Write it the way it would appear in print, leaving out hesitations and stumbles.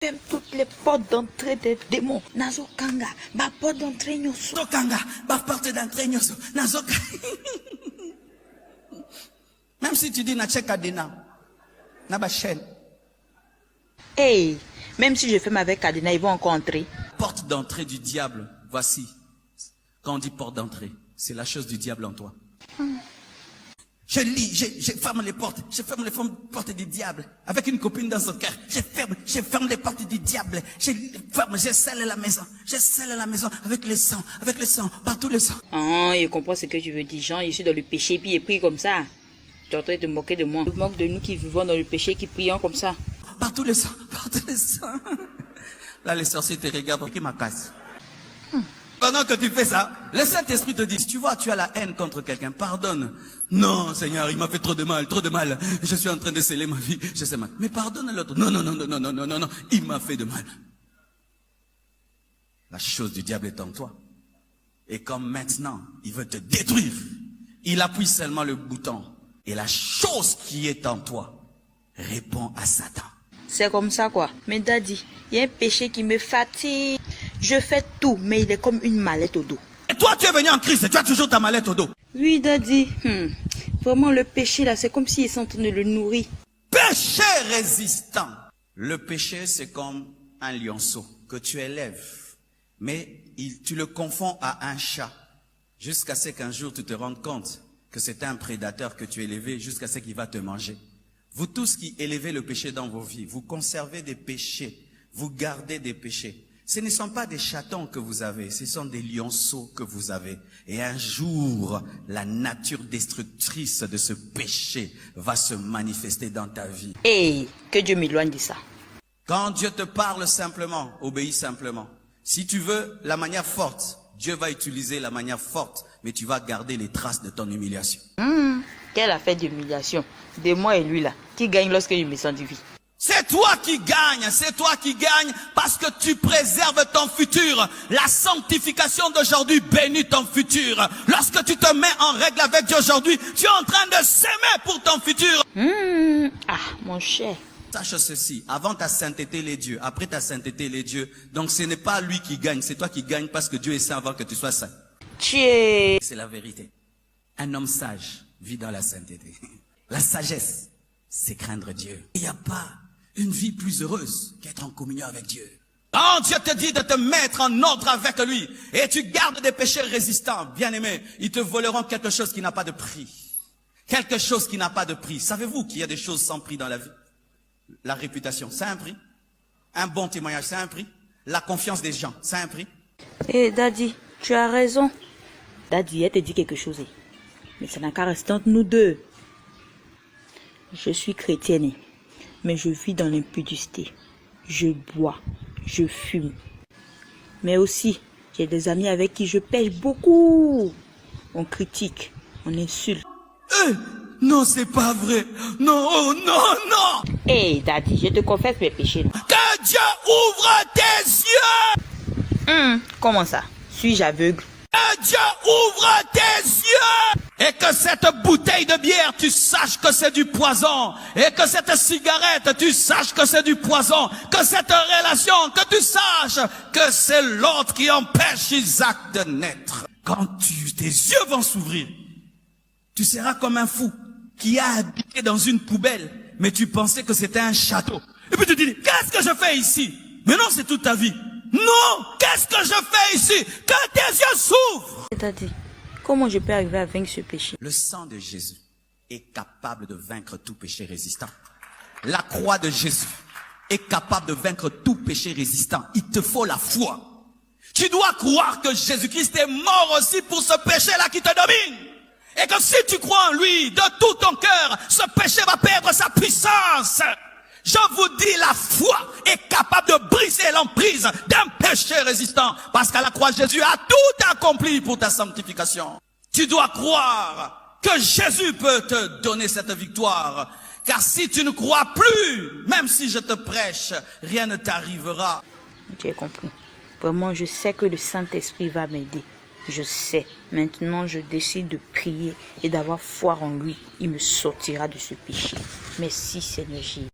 Ferme toutes les portes d'entrée des démons. Nazo Kanga, ma porte d'entrée nyoso. Nazo Kanga, ma porte d'entrée nyoso. Nazo Même si tu dis na cheka dena, na ba chaîne. Hey, même si je ferme avec Kadena, ils vont encore entrer. Porte d'entrée du diable, voici. Quand on dit porte d'entrée, c'est la chose du diable en toi. Je lis, je ferme les portes, portes du diable. Avec une copine dans son cœur, je ferme les portes du diable. Je scelle la maison avec le sang, partout le sang. Ah, je comprends ce que tu veux dire, Jean. Je suis dans le péché, puis il prie comme ça. Tu es en train de te moquer de moi. Tu te moques de nous qui vivons dans le péché, qui prions comme ça. Partout le sang. Là, les sorciers te regardent, qui ma casse. Pendant que tu fais ça, le Saint-Esprit te dit, si tu vois, tu as la haine contre quelqu'un, pardonne. Non, Seigneur, il m'a fait trop de mal. Je suis en train de sceller ma vie, je sais mal. Mais pardonne l'autre. Non, il m'a fait de mal. La chose du diable est en toi. Et comme maintenant, il veut te détruire, il appuie seulement le bouton. Et la chose qui est en toi répond à Satan. C'est comme ça quoi. Mais Daddy, il y a un péché qui me fatigue. Je fais tout, mais il est comme une mallette au dos. Et toi, tu es venu en Christ et tu as toujours ta mallette au dos. Oui, Daddy. Vraiment, le péché là, c'est comme s'il est en train de le nourrir. Péché résistant. Le péché, c'est comme un lionceau que tu élèves. Mais tu le confonds à un chat. Jusqu'à ce qu'un jour tu te rendes compte que c'est un prédateur que tu as élevé jusqu'à ce qu'il va te manger. Vous tous qui élevez le péché dans vos vies, vous conservez des péchés, vous gardez des péchés. Ce ne sont pas des chatons que vous avez, ce sont des lionceaux que vous avez. Et un jour, la nature destructrice de ce péché va se manifester dans ta vie. Et que Dieu m'éloigne de ça. Quand Dieu te parle simplement, obéis simplement. Si tu veux la manière forte, Dieu va utiliser la manière forte, mais tu vas garder les traces de ton humiliation. Quelle affaire d'humiliation de moi et lui là, qui gagne lorsque je me sens vie. C'est toi qui gagne parce que tu préserves ton futur. La sanctification d'aujourd'hui bénit ton futur. Lorsque tu te mets en règle avec Dieu aujourd'hui, tu es en train de s'aimer pour ton futur. Ah, mon cher. Sache ceci, avant ta sainteté les dieux, après ta sainteté les dieux. Donc ce n'est pas lui qui gagne, c'est toi qui gagne parce que Dieu est saint avant que tu sois saint. C'est la vérité. Un homme sage vit dans la sainteté. La sagesse, c'est craindre Dieu. Il n'y a pas une vie plus heureuse qu'être en communion avec Dieu. Quand Dieu te dit de te mettre en ordre avec lui et tu gardes des péchés résistants, bien aimé, ils te voleront quelque chose qui n'a pas de prix. Quelque chose qui n'a pas de prix. Savez-vous qu'il y a des choses sans prix dans la vie? La réputation, c'est un prix. Un bon témoignage, c'est un prix. La confiance des gens, c'est un prix. Daddy, tu as raison. Daddy, elle te dit quelque chose. Mais ça n'a qu'à rester entre nous deux. Je suis chrétienne, mais je vis dans l'impudicité. Je bois, je fume. Mais aussi, j'ai des amis avec qui je paye beaucoup. On critique, on insulte. Non, c'est pas vrai. Non. Daddy, je te confesse mes péchés. Que Dieu ouvre tes yeux. Comment ça? Suis-je aveugle? Que Dieu ouvre tes yeux. Et que cette bouteille de bière, tu saches que c'est du poison. Et que cette cigarette, tu saches que c'est du poison. Que cette relation, que tu saches que c'est l'autre qui empêche Isaac de naître. Quand tes yeux vont s'ouvrir, tu seras comme un fou qui a habité dans une poubelle, mais tu pensais que c'était un château. Et puis tu te dis, qu'est-ce que je fais ici? Mais non, c'est toute ta vie. Non, qu'est-ce que je fais ici? Que tes yeux s'ouvrent. C'est-à-dire, comment je peux arriver à vaincre ce péché? Le sang de Jésus est capable de vaincre tout péché résistant. La croix de Jésus est capable de vaincre tout péché résistant. Il te faut la foi. Tu dois croire que Jésus-Christ est mort aussi pour ce péché-là qui te domine. Et que si tu crois en lui de tout ton cœur, ce péché va perdre sa puissance. Je vous dis, la foi est capable de briser l'emprise d'un péché résistant. Parce qu'à la croix, Jésus a tout accompli pour ta sanctification. Tu dois croire que Jésus peut te donner cette victoire. Car si tu ne crois plus, même si je te prêche, rien ne t'arrivera. Tu as compris. Vraiment, je sais que le Saint-Esprit va m'aider. Je sais. Maintenant, je décide de prier et d'avoir foi en lui. Il me sortira de ce péché. Merci, Seigneur Jésus.